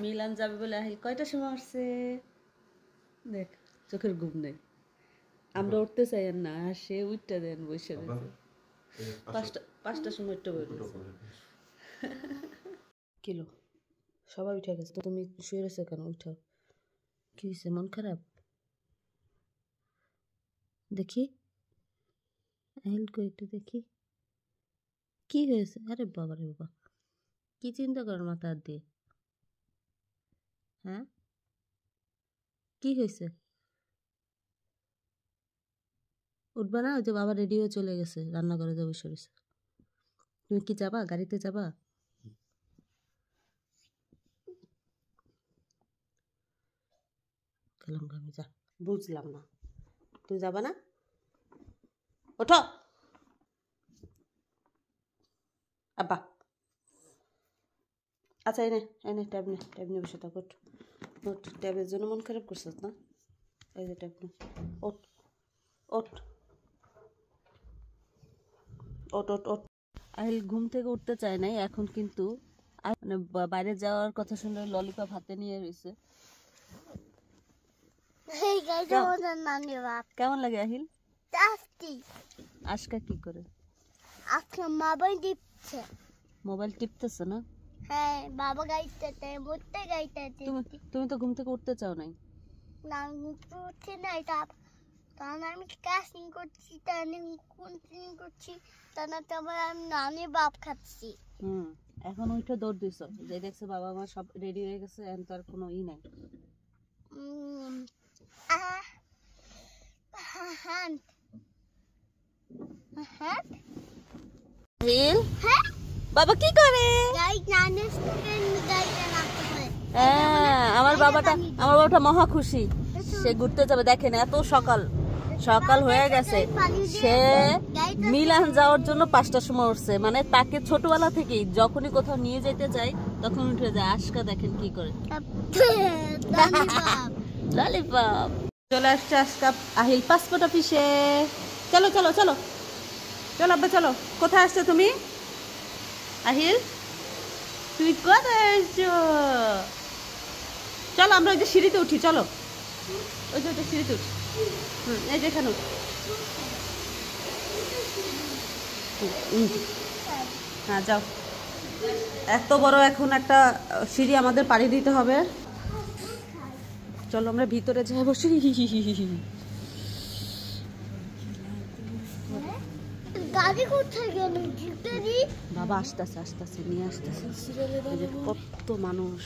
Milan যাবে বলে আহিল কয়টার সময় আসছে দেখ চোখের ঘুম নেই আমরা উঠতে চাই না আর সে উঠতে দেন বসে রয়েছে পাঁচটার সময় উঠতে বসে কিলো সবাই উঠে গেছে তো তুমি শুয়ে রয়েছে কেন উঠো কি হয়েছে মন খারাপ দেখি আহিল কই একটু দেখি কি হয়েছে আরে বাবা রে বাবা কি চিন্তা করেন মাথা দিয়ে হ্যাঁ কি হয়েছে উঠবা না ওই যে বাবা রেডি হয়ে চলে গেছে রান্নাঘরে যাবো সরেছে তুমি কি যাবা গাড়িতে যাবা গেলাম আমি যা বুঝলাম না তুমি যাবা না ওঠো আব্বা আচ্ছা এনে এনে ট্যাব নিয়ে বসে থাকো ওঠ ট্যাবের জন্য মন খারাপ করছিস না এই যে ট্যাব নে ওঠ ওঠ ওঠ ওঠ ওঠ আহিল ঘুম থেকে উঠতে চায় নাই এখন কিন্তু মানে বাইরে যাওয়ার কথা শুনে ললিপপ হাতে নিয়ে রয়েছে কেমন লাগে আহিল আজকা কি করে মোবাইল টিপতেছে না হ্যাঁ বাবা গাইতেছে মুতে গাইতেছে তুমি তো ঘুম থেকে উঠতে চাও নাই না উঠতে নাই তখন আমি ক্যাশিং করছি টার্নিং করছি তখন তো আমি নানি বাপ খাচ্ছি এখন উঠে দৌড় দিছো যে দেখছে বাবা মা সব রেডি হয়ে গেছে এখন তো আর কোনো ই নাই বাবা কি করে আমার বাবাটা মহা খুশি সে ঘুরতে যাবে দেখেন এত সকাল হয়ে গেছে সে মিলান যাওয়ার জন্য 5টার সময় উঠছে মানে তাকে ছোটবেলা থেকেই যখনই কোথাও নিয়ে যেতে যাই তখন উঠে যায় আজকা দেখেন কি করে ললিপপ চলে আসছে আজকা আহিল পাসপোর্ট অফিসে চলো চলো চলো চলো আব্বা চলো কোথায় আসছো তুমি আহিল তুই কোথায় আসছো চলো আমরা ওই যে সিঁড়িতে উঠি চলো ওই যে সিঁড়িতে উঠি এই যেখানে হ্যাঁ যাও এত বড় এখন একটা সিঁড়ি আমাদের পাড়ি দিতে হবে চলো আমরা ভিতরে যাই বসি বাবা আসতেছে নিয়ে আসতেছে কত মানুষ